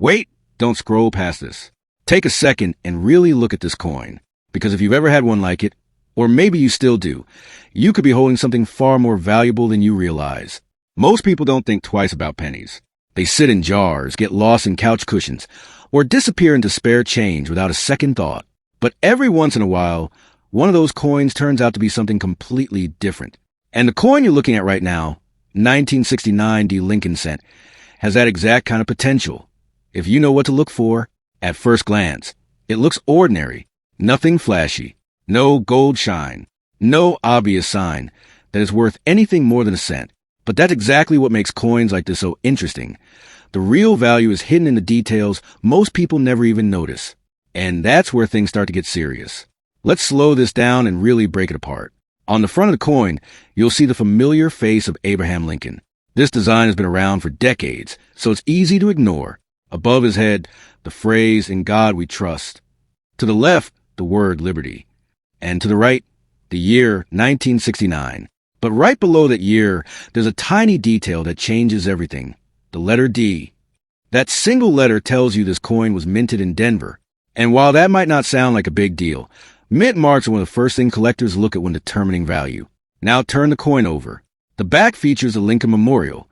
Wait, don't scroll past this. Take a second and really look at this coin, because if you've ever had one like it, or maybe you still do, you could be holding something far more valuable than you realize. Most people don't think twice about pennies. They sit in jars, get lost in couch cushions, or disappear into spare change without a second thought. But every once in a while, one of those coins turns out to be something completely different. And the coin you're looking at right now, 1969 D Lincoln cent, has that exact kind of potential. If you know what to look for, at first glance, it looks ordinary, nothing flashy, no gold shine, no obvious sign that is worth anything more than a cent. But that's exactly what makes coins like this so interesting. The real value is hidden in the details most people never even notice. And that's where things start to get serious. Let's slow this down and really break it apart. On the front of the coin, you'll see the familiar face of Abraham Lincoln. This design has been around for decades, so it's easy to ignore. Above his head, the phrase, "In God we trust." To the left, the word liberty. And to the right, the year 1969. But right below that year, there's a tiny detail that changes everything. The letter D. That single letter tells you this coin was minted in Denver. And while that might not sound like a big deal, mint marks are one of the first things collectors look at when determining value. Now turn the coin over. The back features the Lincoln Memorial,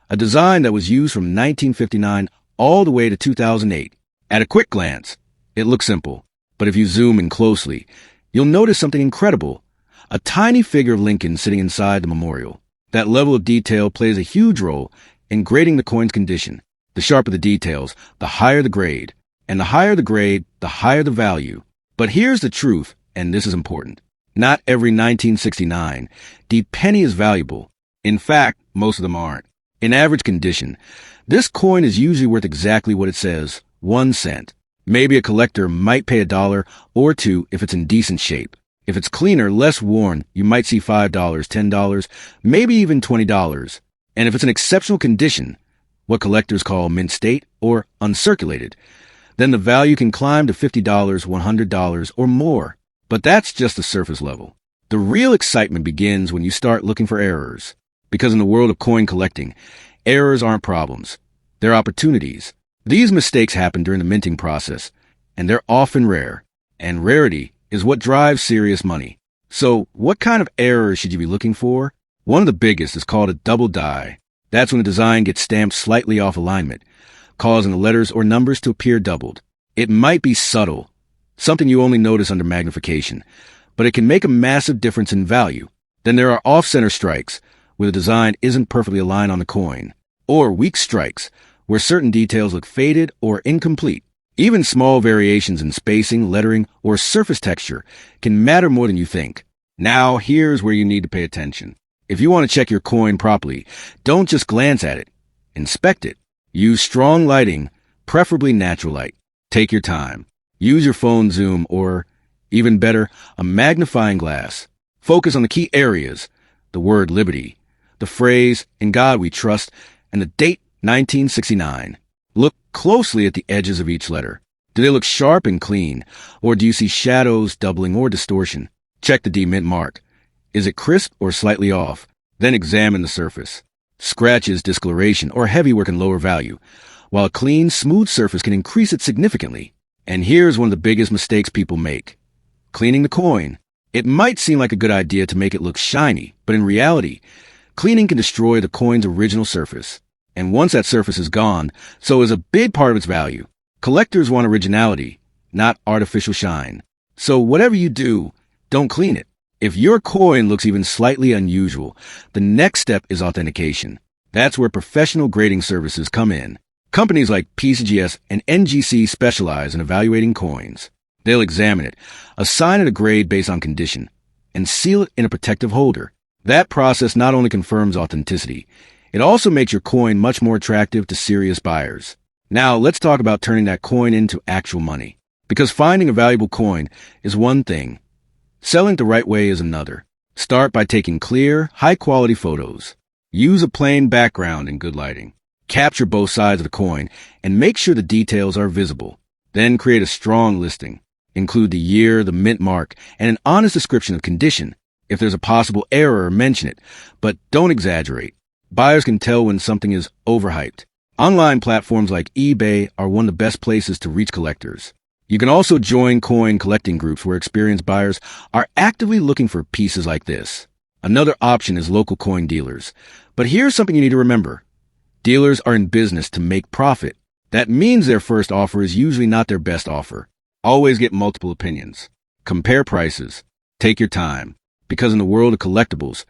a design that was used from 1959 all the way to 2008. At a quick glance, it looks simple. But if you zoom in closely, you'll notice something incredible. A tiny figure of Lincoln sitting inside the memorial. That level of detail plays a huge role in grading the coin's condition. The sharper the details, the higher the grade. And the higher the grade, the higher the value. But here's the truth, and this is important. Not every 1969 D penny is valuable. In fact, most of them aren't. In average condition, this coin is usually worth exactly what it says, 1 cent. Maybe a collector might pay $1 or $2 if it's in decent shape. If it's cleaner, less worn, you might see $5, $10, maybe even $20. And if it's in exceptional condition, what collectors call mint state or uncirculated, then the value can climb to $50, $100, or more. But that's just the surface level. The real excitement begins when you start looking for errors. Because in the world of coin collecting, errors aren't problems. They're opportunities. These mistakes happen during the minting process, and they're often rare. And rarity is what drives serious money. So, what kind of errors should you be looking for? One of the biggest is called a double die. That's when the design gets stamped slightly off alignment, causing the letters or numbers to appear doubled. It might be subtle, something you only notice under magnification, but it can make a massive difference in value. Then there are off-center strikes, where the design isn't perfectly aligned on the coin, or weak strikes, where certain details look faded or incomplete. Even small variations in spacing, lettering, or surface texture can matter more than you think. Now, here's where you need to pay attention. If you want to check your coin properly, don't just glance at it. Inspect it. Use strong lighting, preferably natural light. Take your time. Use your phone zoom or, even better, a magnifying glass. Focus on the key areas, the word liberty, the phrase, "In God we trust," and the date, 1969. Look closely at the edges of each letter. Do they look sharp and clean, or do you see shadows, doubling, or distortion? Check the D mint mark. Is it crisp or slightly off? Then examine the surface. Scratches, discoloration, or heavy work can lower value, while a clean, smooth surface can increase it significantly. And here's one of the biggest mistakes people make. Cleaning the coin. It might seem like a good idea to make it look shiny, but in reality, cleaning can destroy the coin's original surface. And once that surface is gone, so is a big part of its value. Collectors want originality, not artificial shine. So whatever you do, don't clean it. If your coin looks even slightly unusual, the next step is authentication. That's where professional grading services come in. Companies like PCGS and NGC specialize in evaluating coins. They'll examine it, assign it a grade based on condition, and seal it in a protective holder. That process not only confirms authenticity, it also makes your coin much more attractive to serious buyers. Now, let's talk about turning that coin into actual money. Because finding a valuable coin is one thing. Selling it the right way is another. Start by taking clear, high-quality photos. Use a plain background and good lighting. Capture both sides of the coin and make sure the details are visible. Then create a strong listing. Include the year, the mint mark, and an honest description of condition. If there's a possible error, mention it, but don't exaggerate. Buyers can tell when something is overhyped. Online platforms like eBay are one of the best places to reach collectors. You can also join coin collecting groups where experienced buyers are actively looking for pieces like this. Another option is local coin dealers. But here's something you need to remember. Dealers are in business to make profit. That means their first offer is usually not their best offer. Always get multiple opinions. Compare prices. Take your time. Because in the world of collectibles,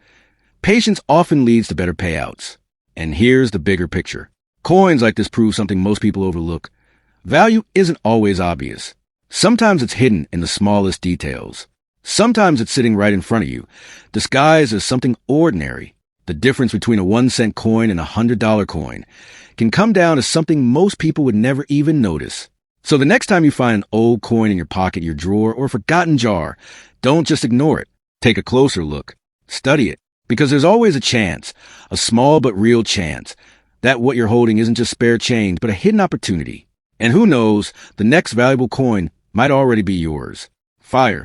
patience often leads to better payouts. And here's the bigger picture. Coins like this prove something most people overlook. Value isn't always obvious. Sometimes it's hidden in the smallest details. Sometimes it's sitting right in front of you, disguised as something ordinary. The difference between a 1-cent coin and a $100 coin can come down to something most people would never even notice. So the next time you find an old coin in your pocket, your drawer, or a forgotten jar, don't just ignore it. Take a closer look. Study it. Because there's always a chance, a small but real chance, that what you're holding isn't just spare change, but a hidden opportunity. And who knows, the next valuable coin might already be yours. Fire.